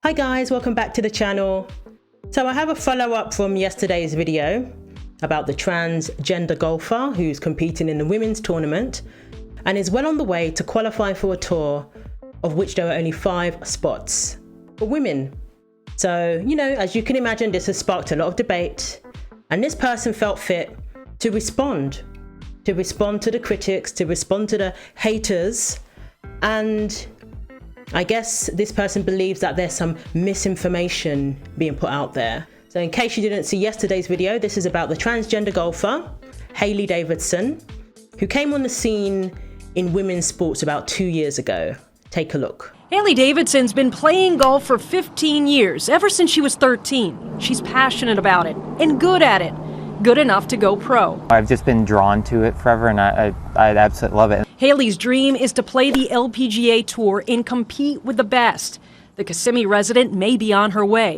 Hi guys, welcome back to the channel. So I have a follow-up from yesterday's video about the transgender golfer who's competing in the women's tournament and is well on the way to qualify for a tour of which there are only 5 spots for women. So, as you can imagine, this has sparked a lot of debate, and this person felt fit to respond to the critics, to respond to the haters, and I guess this person believes that there's some misinformation being put out there. So in case you didn't see yesterday's video, this is about the transgender golfer, Hailey Davidson, who came on the scene in women's sports about 2 years ago. Take a look. Hailey Davidson's been playing golf for 15 years, ever since she was 13. She's passionate about it and good at it. Good enough to go pro. I've just been drawn to it forever, and I absolutely love it. Hailey's dream is to play the LPGA Tour and compete with the best. The Kissimmee resident may be on her way.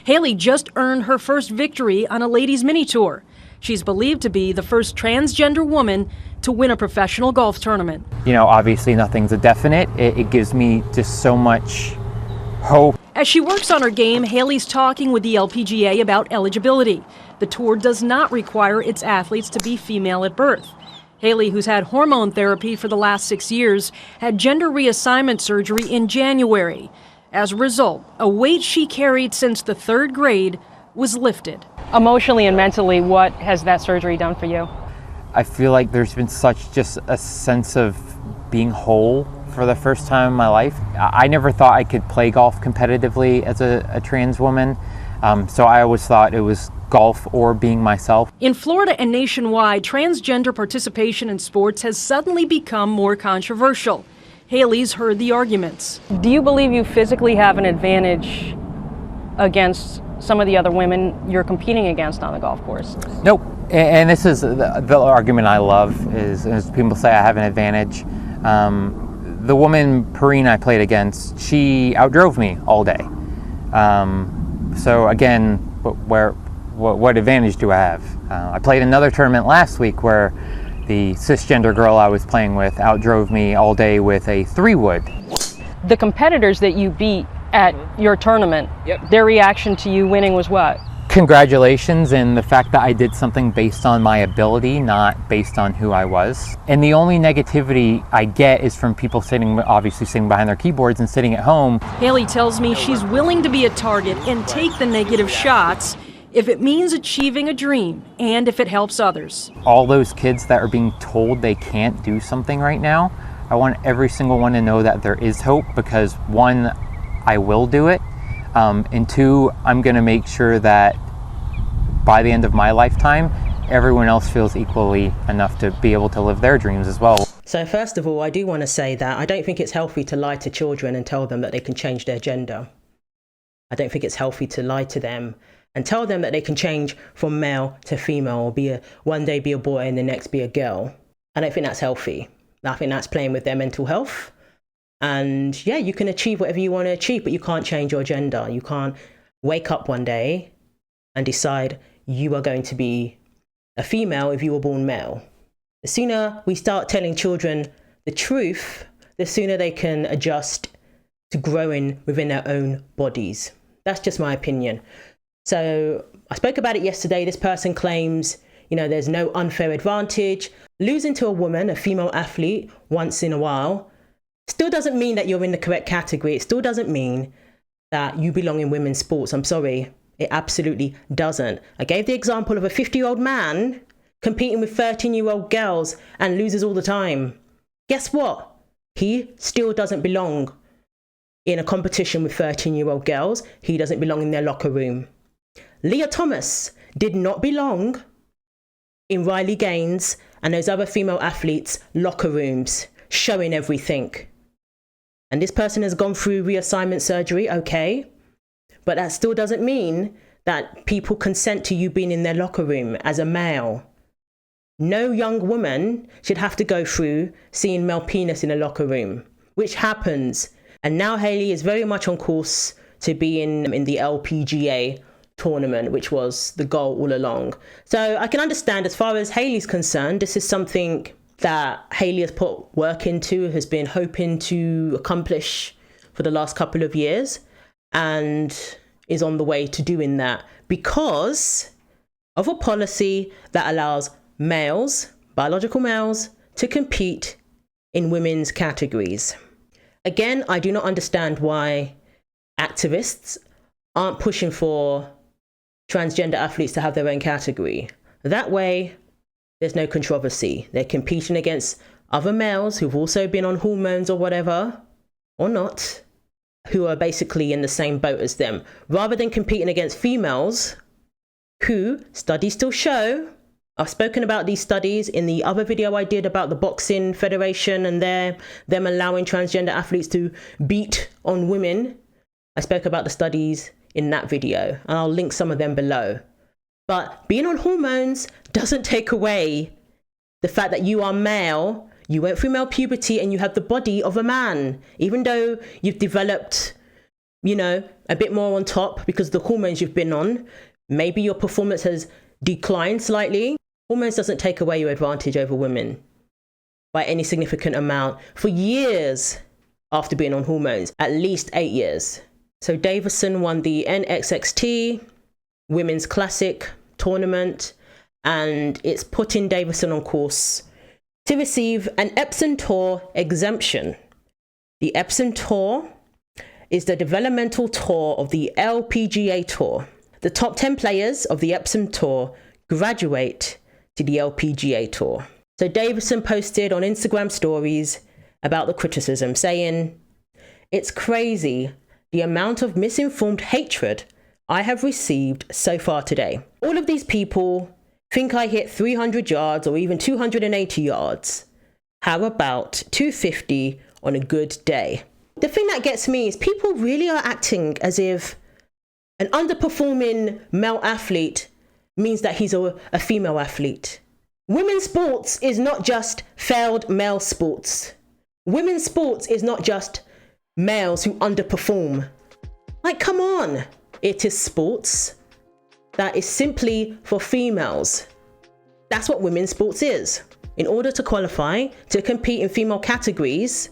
Hailey just earned her first victory on a ladies' mini tour. She's believed to be the first transgender woman to win a professional golf tournament. Obviously nothing's a definite. It gives me just so much hope. As she works on her game, Hailey's talking with the LPGA about eligibility. The tour does not require its athletes to be female at birth. Hailey, who's had hormone therapy for the last 6 years, had gender reassignment surgery in January. As a result, a weight she carried since the 3rd grade was lifted. Emotionally and mentally, what has that surgery done for you? I feel like there's been such just a sense of being whole for the first time in my life. I never thought I could play golf competitively as a trans woman, so I always thought it was golf or being myself. In Florida and nationwide, transgender participation in sports has suddenly become more controversial. Hailey's heard the arguments. Do you believe you physically have an advantage against some of the other women you're competing against on the golf course? Nope. And this is the argument I love, is people say I have an advantage. The woman, Perrine, I played against, she outdrove me all day. So again, what advantage do I have? I played another tournament last week where the cisgender girl I was playing with outdrove me all day with a 3-wood. The competitors that you beat at your tournament, their reaction to you winning was what? Congratulations, and the fact that I did something based on my ability, not based on who I was. And the only negativity I get is from people obviously sitting behind their keyboards and sitting at home. Hailey tells me she's willing to be a target and take the negative shots if it means achieving a dream and if it helps others. All those kids that are being told they can't do something right now, I want every single one to know that there is hope, because 1, I will do it. And 2, I'm going to make sure that by the end of my lifetime, everyone else feels equally enough to be able to live their dreams as well. So first of all, I do want to say that I don't think it's healthy to lie to children and tell them that they can change their gender. I don't think it's healthy to lie to them and tell them that they can change from male to female, or one day be a boy and the next be a girl. I don't think that's healthy. I think that's playing with their mental health. And yeah, you can achieve whatever you want to achieve, but you can't change your gender. You can't wake up one day and decide you are going to be a female if you were born male. The sooner we start telling children the truth, the sooner they can adjust to growing within their own bodies. That's just my opinion. So I spoke about it yesterday. This person claims, there's no unfair advantage. Losing to a woman, a female athlete, once in a while, still doesn't mean that you're in the correct category. It still doesn't mean that you belong in women's sports. I'm sorry. It absolutely doesn't. I gave the example of a 50-year-old man competing with 13-year-old girls and loses all the time. Guess what? He still doesn't belong in a competition with 13-year-old girls. He doesn't belong in their locker room. Leah Thomas did not belong in Riley Gaines and those other female athletes' locker rooms, showing everything. And this person has gone through reassignment surgery, okay, but that still doesn't mean that people consent to you being in their locker room as a male. No young woman should have to go through seeing male penis in a locker room, which happens. And now Hailey is very much on course to be in the LPGA tournament, which was the goal all along. So I can understand, as far as Hailey's concerned, this is something that Hailey has put work into, has been hoping to accomplish for the last couple of years and is on the way to doing that because of a policy that allows males, biological males, to compete in women's categories. Again, I do not understand why activists aren't pushing for transgender athletes to have their own category. That way, there's no controversy. They're competing against other males who've also been on hormones or whatever, or not, who are basically in the same boat as them, rather than competing against females who, studies still show, I've spoken about these studies in the other video I did about the Boxing Federation and them allowing transgender athletes to beat on women. I spoke about the studies in that video, and I'll link some of them below. But being on hormones doesn't take away the fact that you are male, you went through male puberty, and you have the body of a man. Even though you've developed, a bit more on top because of the hormones you've been on, maybe your performance has declined slightly. Hormones doesn't take away your advantage over women by any significant amount for years after being on hormones, at least 8 years. So Davison won the NXXT Women's Classic tournament, and it's putting Davison on course to receive an Epsom Tour exemption. The Epsom Tour is the developmental tour of the LPGA Tour. The top 10 players of the Epsom Tour graduate to the LPGA Tour. So Davison posted on Instagram stories about the criticism, saying, "It's crazy the amount of misinformed hatred I have received so far today. All of these people think I hit 300 yards or even 280 yards. How about 250 on a good day?" The thing that gets me is people really are acting as if an underperforming male athlete means that he's a female athlete. Women's sports is not just failed male sports. Women's sports is not just males who underperform. Like, come on. It is sports that is simply for females. That's what women's sports is. In order to qualify to compete in female categories,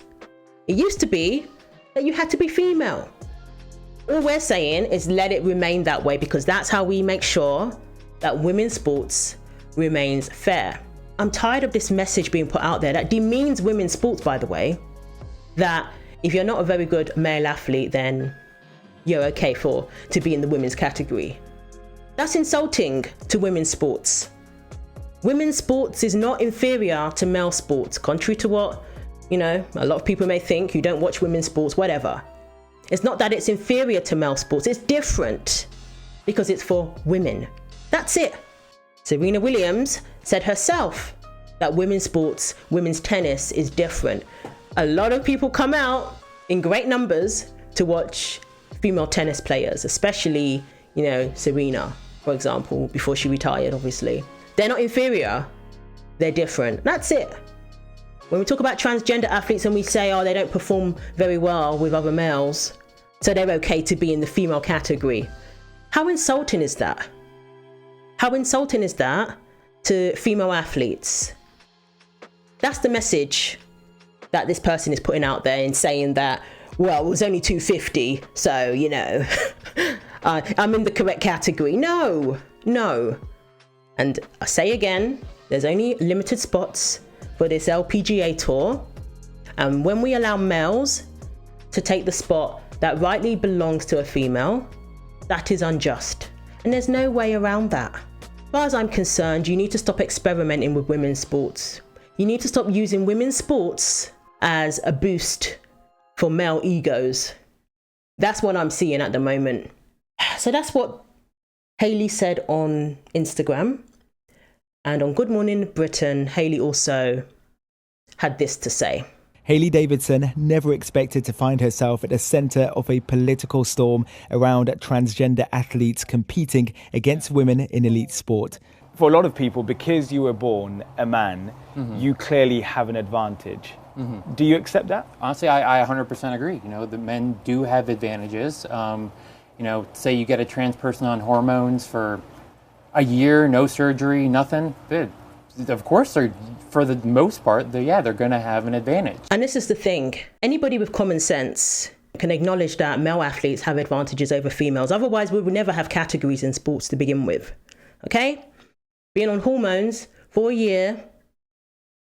it used to be that you had to be female. All we're saying is let it remain that way because that's how we make sure that women's sports remains fair. I'm tired of this message being put out there that demeans women's sports, by the way, that if you're not a very good male athlete, then you're okay to be in the women's category. That's insulting to women's sports. Women's sports is not inferior to male sports, contrary to what, a lot of people may think who don't watch women's sports, whatever. It's not that it's inferior to male sports, it's different because it's for women. That's it. Serena Williams said herself that women's sports, women's tennis is different. A lot of people come out in great numbers to watch female tennis players, especially, Serena, for example, before she retired, obviously. They're not inferior, they're different. That's it. When we talk about transgender athletes and we say, they don't perform very well with other males, so they're okay to be in the female category. How insulting is that? How insulting is that to female athletes? That's the message that this person is putting out there in saying that, well, it was only 250, so, I'm in the correct category. No. And I say again, there's only limited spots for this LPGA Tour. And when we allow males to take the spot that rightly belongs to a female, that is unjust. And there's no way around that. As far as I'm concerned, you need to stop experimenting with women's sports. You need to stop using women's sports as a boost for male egos. That's what I'm seeing at the moment. So that's what Hailey said on Instagram. And on Good Morning Britain, Hailey also had this to say. Hailey Davidson never expected to find herself at the centre of a political storm around transgender athletes competing against women in elite sport. For a lot of people, because you were born a man, you clearly have an advantage. Do you accept that? Honestly, I 100% agree. The men do have advantages. Say you get a trans person on hormones for a year, no surgery, nothing. Of course, for the most part, they're going to have an advantage. And this is the thing. Anybody with common sense can acknowledge that male athletes have advantages over females. Otherwise, we would never have categories in sports to begin with. Okay? Being on hormones for a year,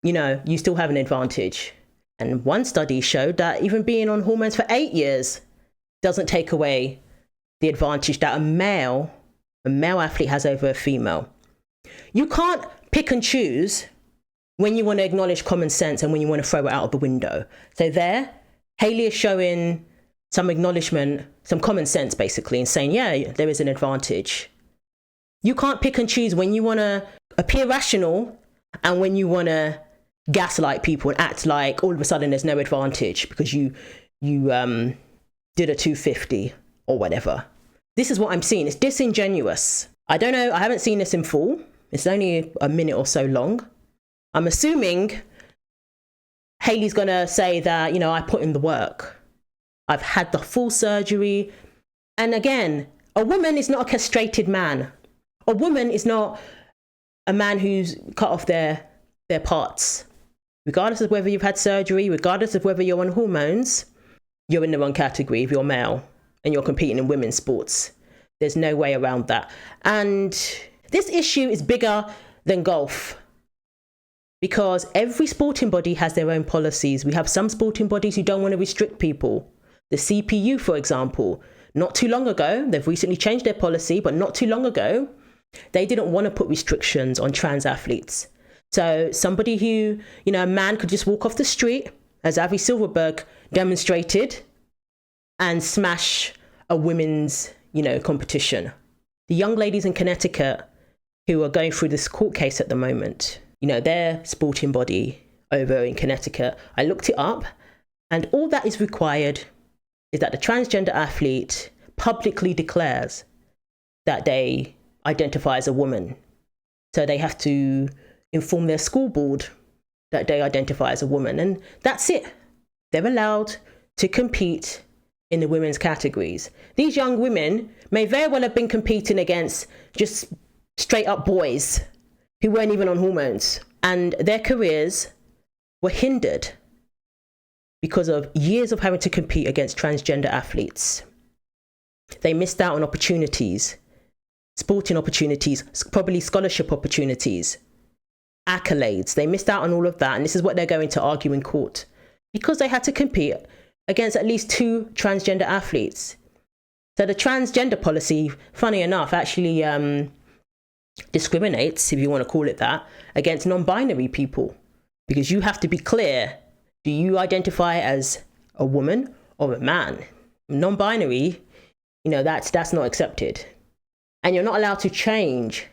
you still have an advantage. And one study showed that even being on hormones for 8 years doesn't take away the advantage that a male athlete has over a female. You can't pick and choose when you want to acknowledge common sense and when you want to throw it out of the window. So there, Hayley is showing some acknowledgement, some common sense basically, and saying, yeah, there is an advantage. You can't pick and choose when you want to appear rational and when you want to gaslight people and act like all of a sudden there's no advantage because you did a 250 or whatever. This is what I'm seeing. It's disingenuous. I don't know. I haven't seen this in full. It's only a minute or so long. I'm assuming Hayley's going to say that, I put in the work. I've had the full surgery. And again, a woman is not a castrated man. A woman is not a man who's cut off their parts. Regardless of whether you've had surgery, regardless of whether you're on hormones, you're in the wrong category if you're male and you're competing in women's sports. There's no way around that. And this issue is bigger than golf because every sporting body has their own policies. We have some sporting bodies who don't want to restrict people. The CPU, for example, not too long ago, they've recently changed their policy, but not too long ago, they didn't want to put restrictions on trans athletes. So somebody who, a man could just walk off the street, as Avi Silverberg demonstrated, and smash a women's, competition. The young ladies in Connecticut who are going through this court case at the moment, their sporting body over in Connecticut, I looked it up, and all that is required is that the transgender athlete publicly declares that they identify as a woman. So they have to inform their school board that they identify as a woman, and that's it. They're allowed to compete in the women's categories. These young women may very well have been competing against just straight up boys who weren't even on hormones, and their careers were hindered because of years of having to compete against transgender athletes. They missed out on opportunities, sporting opportunities, probably scholarship opportunities, accolades. They missed out on all of that, and this is what they're going to argue in court because they had to compete against at least 2 transgender athletes. So the transgender policy, funny enough, actually discriminates, if you want to call it that, against non-binary people because you have to be clear. Do you identify as a woman or a man? Non-binary, that's not accepted. And you're not allowed to change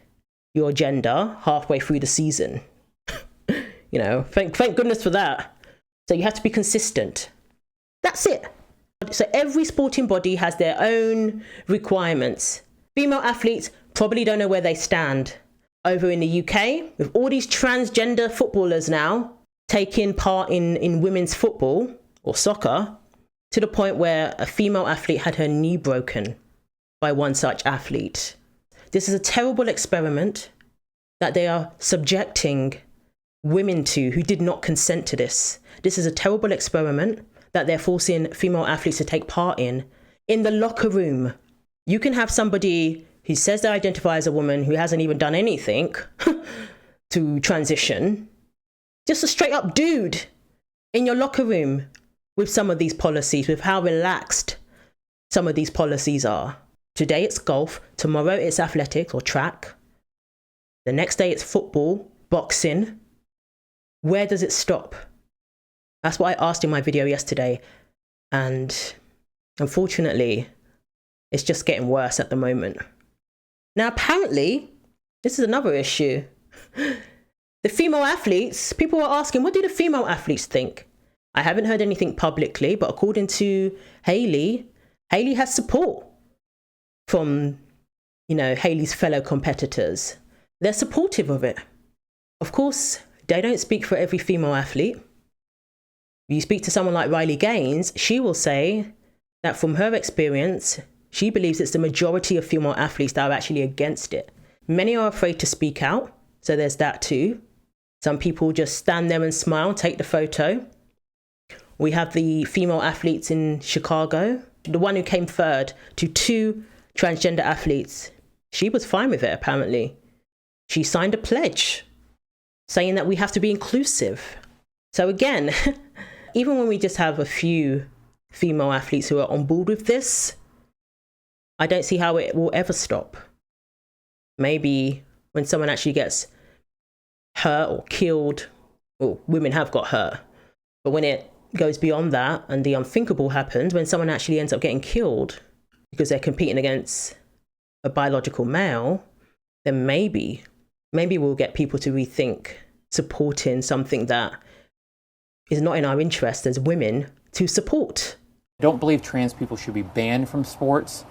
your gender halfway through the season. Thank goodness for that. So you have to be consistent. That's it. So every sporting body has their own requirements. Female athletes probably don't know where they stand. Over in the UK, with all these transgender footballers now taking part in women's football or soccer, to the point where a female athlete had her knee broken by one such athlete. This is a terrible experiment that they are subjecting women to who did not consent to this. This is a terrible experiment that they're forcing female athletes to take part in the locker room. You can have somebody who says they identify as a woman who hasn't even done anything to transition, just a straight up dude in your locker room with some of these policies, with how relaxed some of these policies are. Today it's golf, tomorrow it's athletics or track. The next day it's football, boxing. Where does it stop? That's what I asked in my video yesterday. And unfortunately, it's just getting worse at the moment. Now, apparently, this is another issue. The female athletes, people are asking, what do the female athletes think? I haven't heard anything publicly, but according to Hayley has support from, Hayley's fellow competitors. They're supportive of it. Of course, they don't speak for every female athlete. You speak to someone like Riley Gaines, she will say that from her experience, she believes it's the majority of female athletes that are actually against it. Many are afraid to speak out, so there's that too. Some people just stand there and smile, take the photo. We have the female athletes in Chicago. The one who came third to 2 transgender athletes, she was fine with it, apparently. She signed a pledge saying that we have to be inclusive. So again, even when we just have a few female athletes who are on board with this, I don't see how it will ever stop. Maybe when someone actually gets hurt or killed, well, women have got hurt, but when it goes beyond that and the unthinkable happens, when someone actually ends up getting killed because they're competing against a biological male, then maybe we'll get people to rethink supporting something that is not in our interest as women to support. I don't believe trans people should be banned from sports,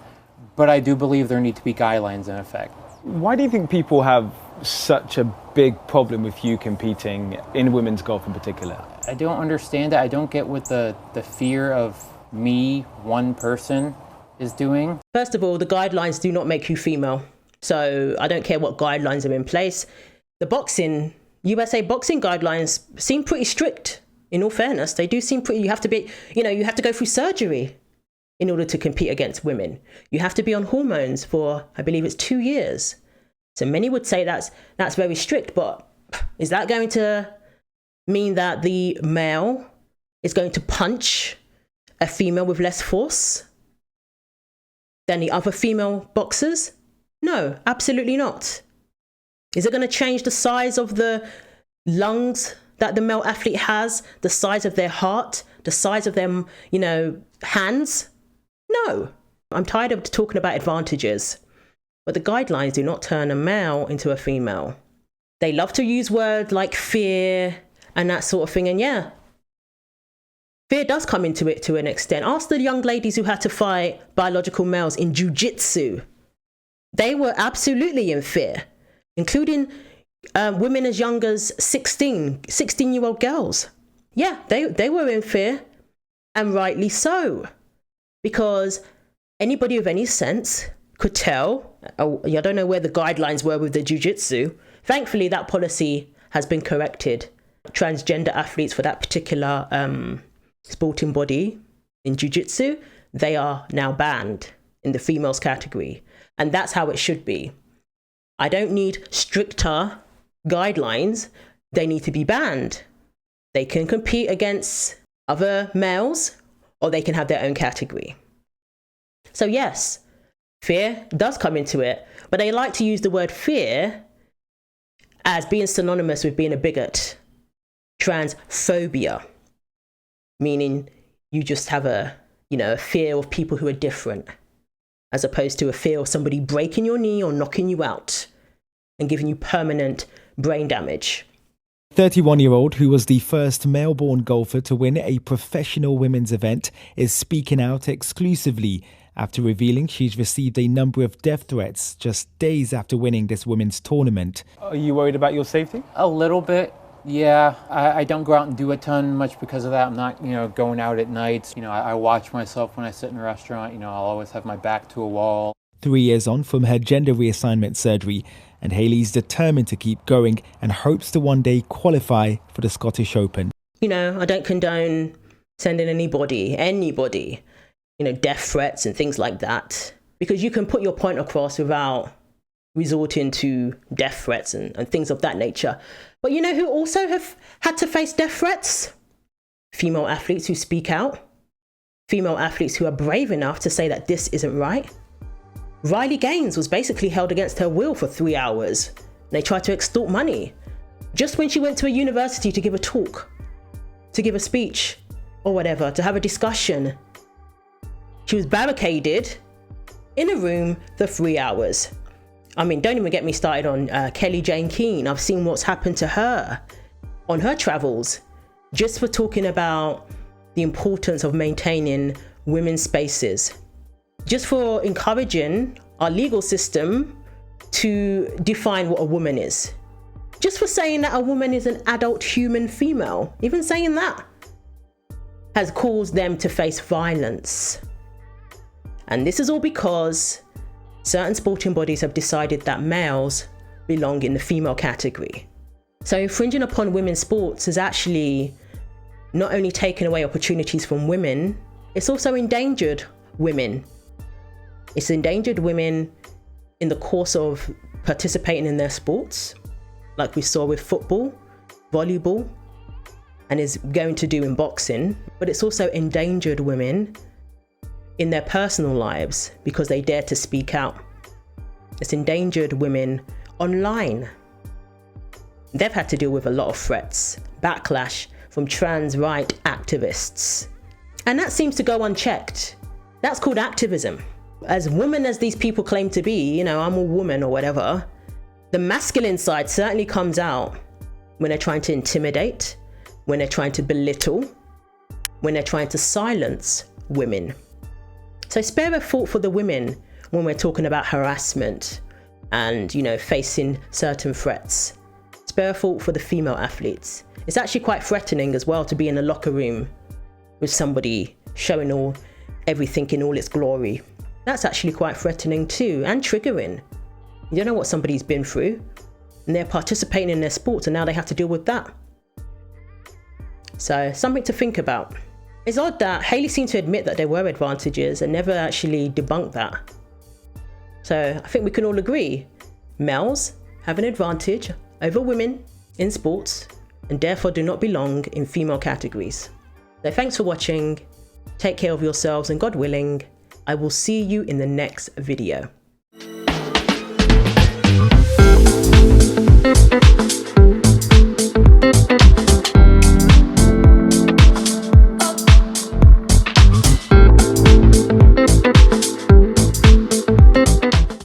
but I do believe there need to be guidelines in effect. Why do you think people have such a big problem with you competing in women's golf in particular? I don't understand it. I don't get what the fear of me, one person, is doing. First of all, the guidelines do not make you female. So I don't care what guidelines are in place. The USA boxing guidelines seem pretty strict. In all fairness, they do seem pretty, you have to go through surgery in order to compete against women. You have to be on hormones for, I believe it's 2 years. So many would say that's very strict, but is that going to mean that the male is going to punch a female with less force than the other female boxers? No, absolutely not. Is it going to change the size of the lungs that the male athlete has, the size of their heart, the size of their, hands? No. I'm tired of talking about advantages. But the guidelines do not turn a male into a female. They love to use words like fear and that sort of thing. And yeah, fear does come into it to an extent. Ask the young ladies who had to fight biological males in jiu-jitsu. They were absolutely in fear, including women as young as 16-year-old girls. Yeah, they were in fear, and rightly so, because anybody with any sense could tell. I don't know where the guidelines were with the jiu-jitsu. Thankfully, that policy has been corrected. Transgender athletes for that particular sporting body in jiu-jitsu, they are now banned in the females category. And that's how it should be. I don't need stricter guidelines. They need to be banned. They can compete against other males, or they can have their own category. So yes, fear does come into it, but they like to use the word fear as being synonymous with being a bigot. Transphobia, meaning you just have a fear of people who are different, as opposed to a fear of somebody breaking your knee or knocking you out and giving you permanent brain damage. 31-year-old who was the first male-born golfer to win a professional women's event is speaking out exclusively after revealing she's received a number of death threats just days after winning this women's tournament. Are you worried about your safety? A little bit, yeah. I don't go out and do a ton much because of that. I'm not, going out at nights. I watch myself when I sit in a restaurant. I'll always have my back to a wall. 3 years on from her gender reassignment surgery, and Hayley's determined to keep going and hopes to one day qualify for the Scottish Open. I don't condone sending anybody, death threats and things like that, because you can put your point across without resorting to death threats and things of that nature. But who also have had to face death threats? Female athletes who speak out. Female athletes who are brave enough to say that this isn't right. Riley Gaines was basically held against her will for 3 hours. They tried to extort money just when she went to a university to give a talk, to give a speech or whatever, to have a discussion. She was barricaded in a room for 3 hours. Don't even get me started on Kelly Jane Keane. I've seen what's happened to her on her travels just for talking about the importance of maintaining women's spaces, just for encouraging our legal system to define what a woman is, just for saying that a woman is an adult human female. Even saying that has caused them to face violence. And this is all because certain sporting bodies have decided that males belong in the female category. So infringing upon women's sports is actually not only taken away opportunities from women, it's also endangered women. It's endangered women in the course of participating in their sports, like we saw with football, volleyball, and is going to do in boxing. But it's also endangered women in their personal lives because they dare to speak out. It's endangered women online. They've had to deal with a lot of threats, backlash from trans right activists. And that seems to go unchecked. That's called activism. As women as these people claim to be, I'm a woman or whatever, the masculine side certainly comes out when they're trying to intimidate, when they're trying to belittle, when they're trying to silence women. So spare a thought for the women when we're talking about harassment and, facing certain threats. Spare a thought for the female athletes. It's actually quite threatening as well to be in a locker room with somebody showing everything in all its glory. That's actually quite threatening too, and triggering. You don't know what somebody's been through, and they're participating in their sports, and now they have to deal with that. So, something to think about. It's odd that Hayley seemed to admit that there were advantages and never actually debunked that. So, I think we can all agree, males have an advantage over women in sports, and therefore do not belong in female categories. So thanks for watching, take care of yourselves, and God willing, I will see you in the next video.